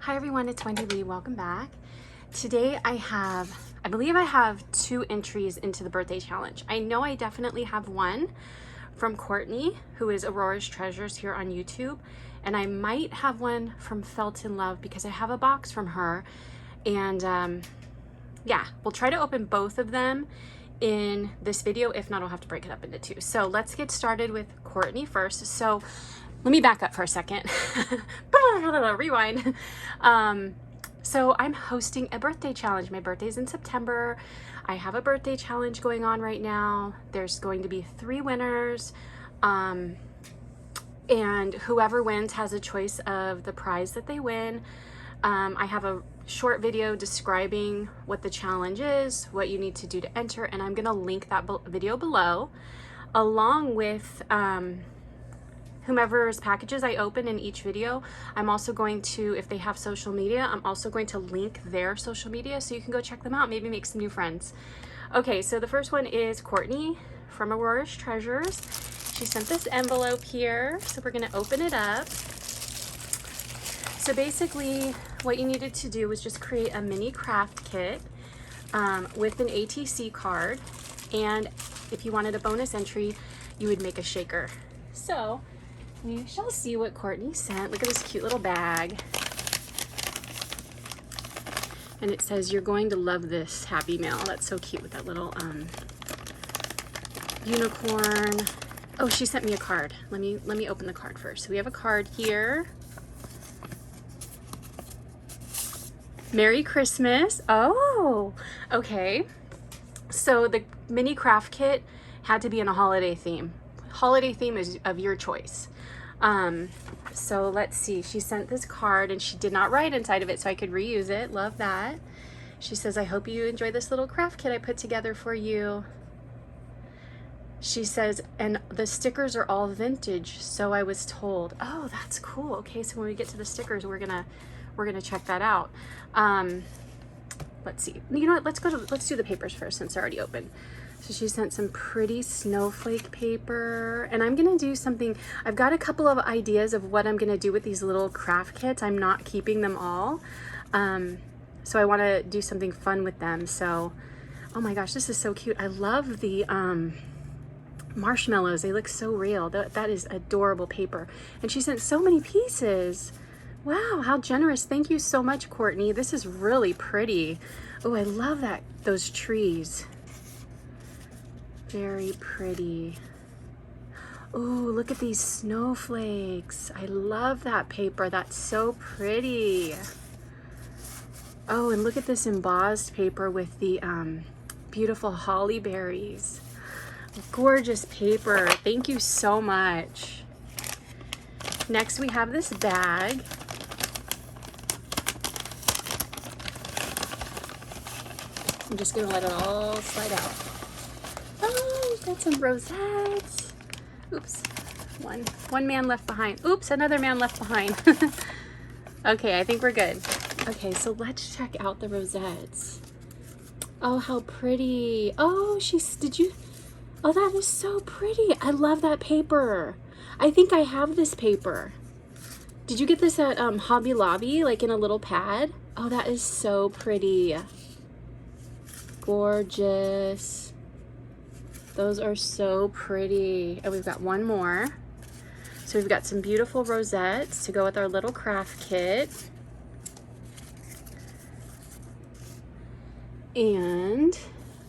Hi everyone, it's Wendy Lee. Welcome back. Today I believe I have 2 entries into the birthday challenge. I know I definitely have one from Courtney, who is Auroras Treasures here on YouTube, and I might have one from Felt in Love because I have a box from her. And yeah, we'll try to open both of them in this video. If not, I'll have to break it up into 2. So let's get started with Courtney first. So let me back up for a second. Rewind. So I'm hosting a birthday challenge. My birthday's in September. I have a birthday challenge going on right now. There's going to be 3 winners. And whoever wins has a choice of the prize that they win. I have a short video describing what the challenge is, what you need to do to enter, and I'm going to link that video below, along with whomever's packages I open in each video. I'm also going to, if they have social media, I'm also going to link their social media so you can go check them out, maybe make some new friends. Okay, so the first one is Courtney from Auroras Treasures. She sent this envelope here, so we're going to open it up. So basically what you needed to do was just create a mini craft kit with an ATC card, and if you wanted a bonus entry, you would make a shaker. So we shall see what Courtney sent. Look at this cute little bag. And it says, "You're going to love this, Happy Mail." That's so cute with that little unicorn. Oh, she sent me a card. Let me open the card first. So we have a card here. Merry Christmas. Oh, okay. So the mini craft kit had to be in a holiday theme. Holiday theme is of your choice. So let's see. She sent this card and she did not write inside of it, so I could reuse it. Love that. She says, "I hope you enjoy this little craft kit I put together for you." She says, "And the stickers are all vintage, so I was told." Oh, that's cool. Okay, so when we get to the stickers, we're gonna check that out. Let's see. You know what? Let's do the papers first since they're already open. So she sent some pretty snowflake paper, and I'm gonna do something. I've got a couple of ideas of what I'm gonna do with these little craft kits. I'm not keeping them all. So I wanna do something fun with them. So, oh my gosh, this is so cute. I love the marshmallows. They look so real. That is adorable paper. And she sent so many pieces. Wow, how generous. Thank you so much, Courtney. This is really pretty. Oh, I love those trees. Very pretty. Oh, look at these snowflakes. I love that paper. That's so pretty. Oh, and look at this embossed paper with the beautiful holly berries. Gorgeous paper. Thank you so much. Next, we have this bag. I'm just gonna let it all slide out. Oh, we've got some rosettes. Oops, one man left behind. Oops, another man left behind. Okay, I think we're good. Okay, so let's check out the rosettes. Oh, how pretty. Oh, oh, that is so pretty. I love that paper. I think I have this paper. Did you get this at Hobby Lobby, like in a little pad? Oh, that is so pretty. Gorgeous. Those are so pretty. And we've got one more. So we've got some beautiful rosettes to go with our little craft kit. And,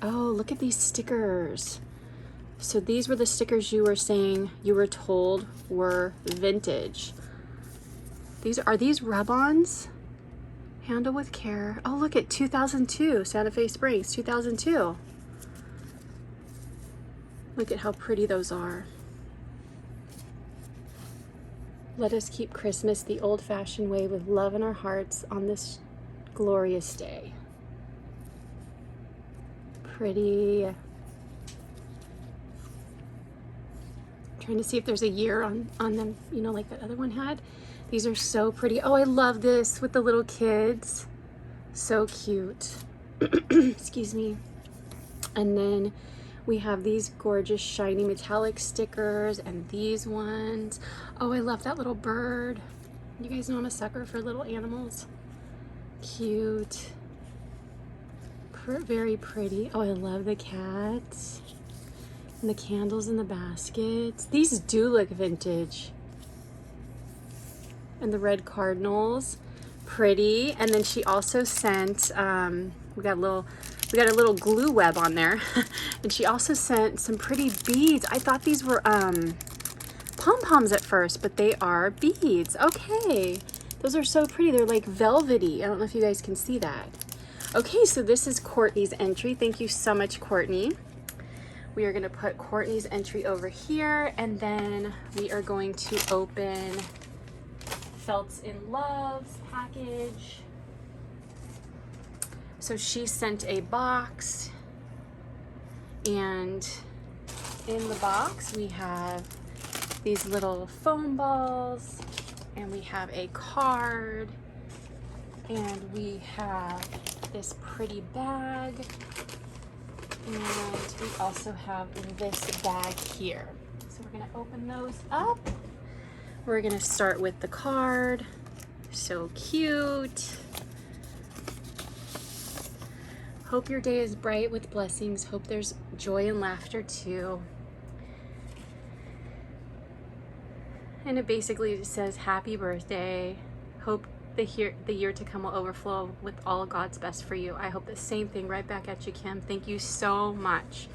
oh, look at these stickers. So these were the stickers you were saying you were told were vintage. Are these rub-ons? Handle with care. Oh, look at 2002, Santa Fe Springs, 2002. Look at how pretty those are. Let us keep Christmas the old-fashioned way with love in our hearts on this glorious day. Pretty. Trying to see if there's a year on them, you know, like that other one had. These are so pretty. Oh, I love this with the little kids. So cute. Excuse me. And then we have these gorgeous shiny metallic stickers and these ones. Oh, I love that little bird. You guys know I'm a sucker for little animals. Cute. Very pretty. Oh, I love the cats. And the candles in the baskets. These do look vintage. And the red cardinals. Pretty. And then she also sent, we got a little glue web on there. And she also sent some pretty beads. I thought these were pom-poms at first, but they are beads. Okay. Those are so pretty. They're like velvety. I don't know if you guys can see that. Okay, so this is Courtney's entry. Thank you so much, Courtney. We are going to put Courtney's entry over here, and then we are going to open Felt's in Love's package. So she sent a box, and in the box we have these little foam balls, and we have a card, and we have this pretty bag, and we also have this bag here. So we're gonna open those up. We're gonna start with the card. So cute. Hope your day is bright with blessings. Hope there's joy and laughter too. And it basically just says, happy birthday. Hope the year to come will overflow with all God's best for you. I hope the same thing right back at you, Kim. Thank you so much.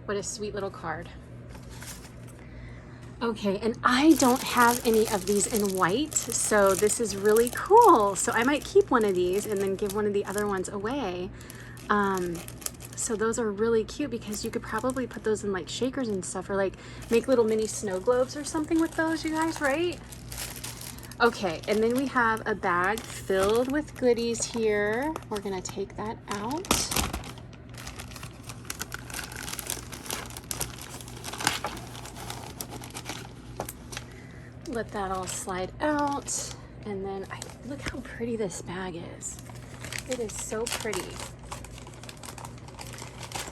What a sweet little card. Okay, and I don't have any of these in white, so this is really cool. So I might keep one of these and then give one of the other ones away. So those are really cute because you could probably put those in like shakers and stuff, or like make little mini snow globes or something with those, you guys, right? Okay, and then we have a bag filled with goodies here. We're gonna take that out. Let that all slide out. And then look how pretty this bag is. It is so pretty.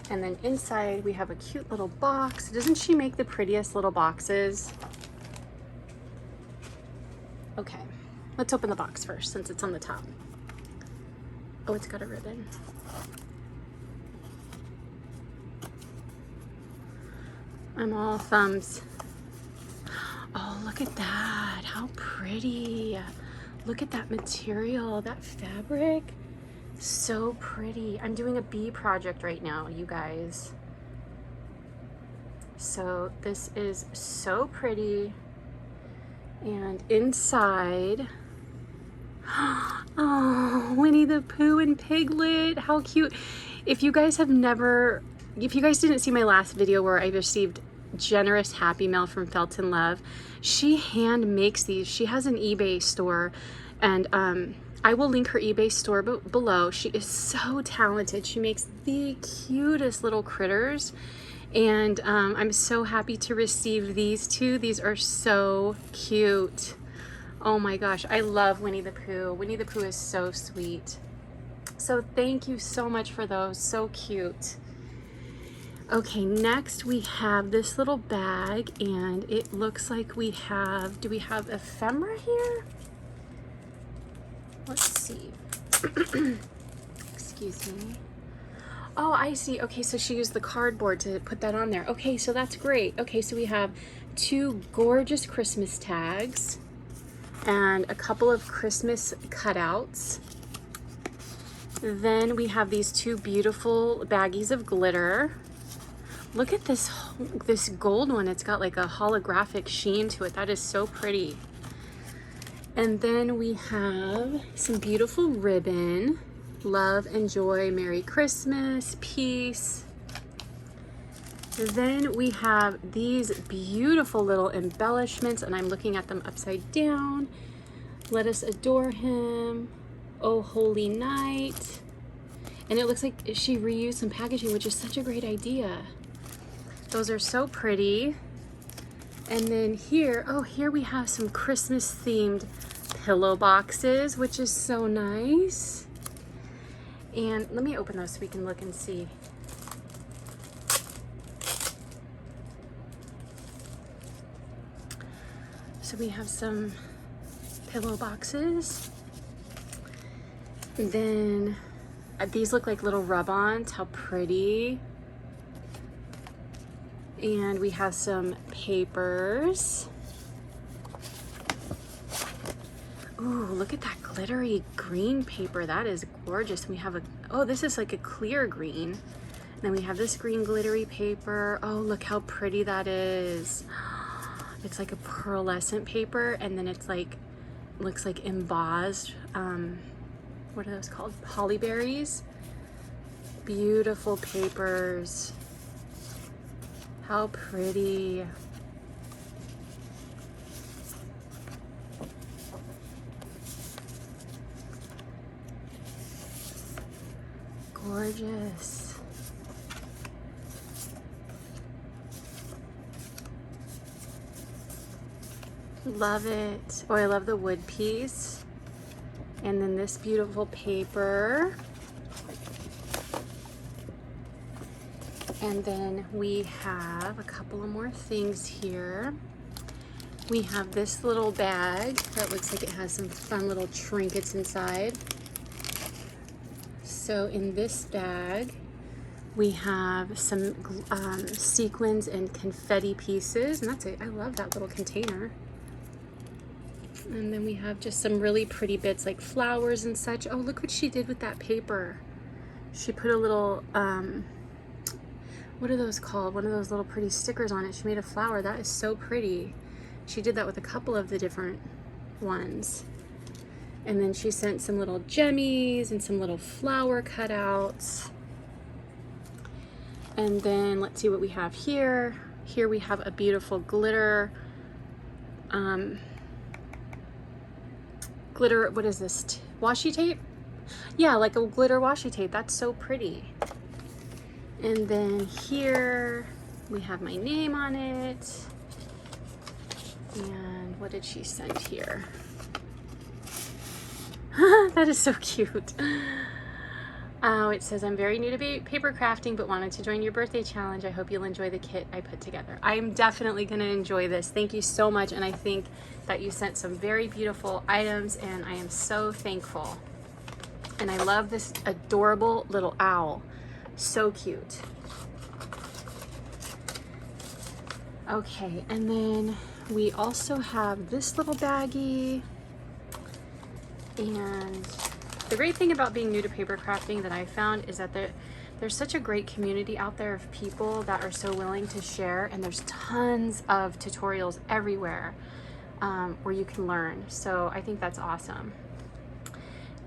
And then inside we have a cute little box. Doesn't she make the prettiest little boxes? Okay, let's open the box first since it's on the top. Oh, it's got a ribbon. I'm all thumbs. Oh, look at that. How pretty. Look at that material, that fabric. So pretty. I'm doing a bee project right now, you guys. So this is so pretty. And inside, oh, Winnie the Pooh and Piglet, how cute. If you guys didn't see my last video where I received generous happy mail from Felt in Love, she hand makes these. She has an eBay store, and I will link her eBay store below. She is so talented. She makes the cutest little critters. And I'm so happy to receive these two. These are so cute. Oh my gosh, I love Winnie the Pooh. Winnie the Pooh is so sweet. So thank you so much for those. So cute. Okay, next we have this little bag, and it looks like we have, do we have ephemera here? Let's see. Excuse me. Oh, I see. Okay, so she used the cardboard to put that on there. Okay, so that's great. Okay, so we have two gorgeous Christmas tags and a couple of Christmas cutouts. Then we have these two beautiful baggies of glitter. Look at this gold one. It's got like a holographic sheen to it. That is so pretty. And then we have some beautiful ribbon. Love and joy, Merry Christmas, peace. Then we have these beautiful little embellishments, and I'm looking at them upside down. Let us adore him, oh holy night. And it looks like she reused some packaging, which is such a great idea. Those are so pretty. And then here, oh, here we have some Christmas themed pillow boxes, which is so nice. And let me open those so we can look and see. So we have some pillow boxes. And then these look like little rub-ons. How pretty. And we have some papers. Ooh, look at that glittery green paper. That is gorgeous. We have a, oh, this is like a clear green. And then we have this green glittery paper. Oh, look how pretty that is. It's like a pearlescent paper, and then it's like, looks like embossed, what are those called? Holly berries. Beautiful papers. How pretty. Gorgeous. Love it. Oh, I love the wood piece. And then this beautiful paper. And then we have a couple of more things here. We have this little bag that looks like it has some fun little trinkets inside. So in this bag, we have some sequins and confetti pieces, and that's it. I love that little container. And then we have just some really pretty bits like flowers and such. Oh, look what she did with that paper. She put a little, what are those called? One of those little pretty stickers on it. She made a flower. That is so pretty. She did that with a couple of the different ones. And then she sent some little gemmies and some little flower cutouts. And then let's see what we have here. Here we have a beautiful glitter, glitter, what is this? Washi tape? Yeah, like a glitter washi tape. That's so pretty. And then here we have my name on it. And what did she send here? That is so cute. Oh, it says, I'm very new to paper crafting, but wanted to join your birthday challenge. I hope you'll enjoy the kit I put together. I'm definitely going to enjoy this. Thank you so much. And I think that you sent some very beautiful items, and I am so thankful. And I love this adorable little owl. So cute. Okay, and then we also have this little baggie. And the great thing about being new to paper crafting that I found is that there's such a great community out there of people that are so willing to share, and there's tons of tutorials everywhere where you can learn. So I think that's awesome.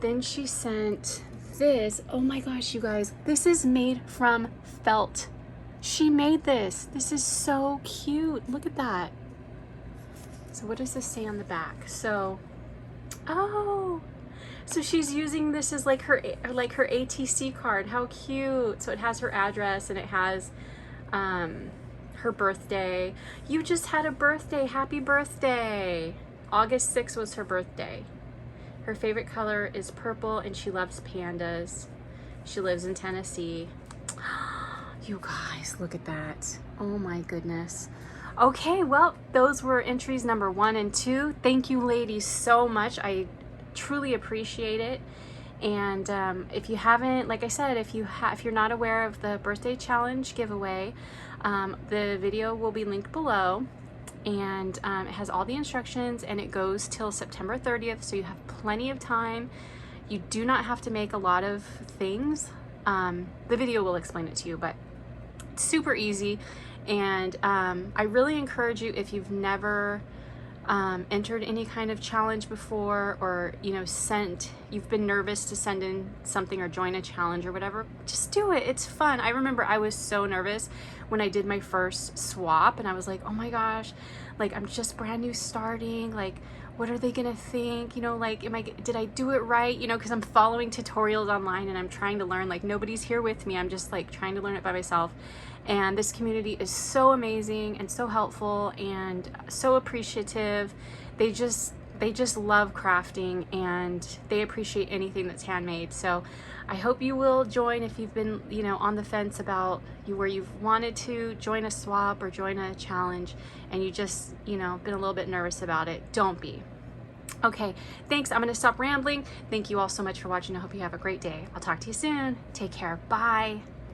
Then she sent this. Oh my gosh, you guys, this is made from felt. She made this. This is so cute. Look at that. So what does this say on the back? So, oh, so she's using this as like her ATC card. How cute. So it has her address, and it has her birthday. You just had a birthday. Happy birthday. August 6th was her birthday. Her favorite color is purple, and she loves pandas. She lives in Tennessee. You guys, look at that. Oh my goodness. Okay, well, those were entries number 1 and 2. Thank you, ladies, so much. I truly appreciate it. And if you haven't, like I said, if you're not aware of the birthday challenge giveaway, the video will be linked below, and it has all the instructions, and it goes till September 30th, so you have plenty of time. You do not have to make a lot of things. The video will explain it to you, but it's super easy. And I really encourage you, if you've never entered any kind of challenge before, or you've been nervous to send in something or join a challenge or whatever, just do it. It's fun. I remember I was so nervous when I did my first swap, and I was like, oh my gosh, like I'm just brand new starting, like what are they gonna think, like did I do it right, because I'm following tutorials online and I'm trying to learn. Like nobody's here with me, I'm just like trying to learn it by myself. And this community is so amazing and so helpful and so appreciative. They just love crafting, and they appreciate anything that's handmade. So I hope you will join if you've been, on the fence about where you've wanted to join a swap or join a challenge, and you just, been a little bit nervous about it. Don't be. Okay, thanks. I'm going to stop rambling. Thank you all so much for watching. I hope you have a great day. I'll talk to you soon. Take care. Bye.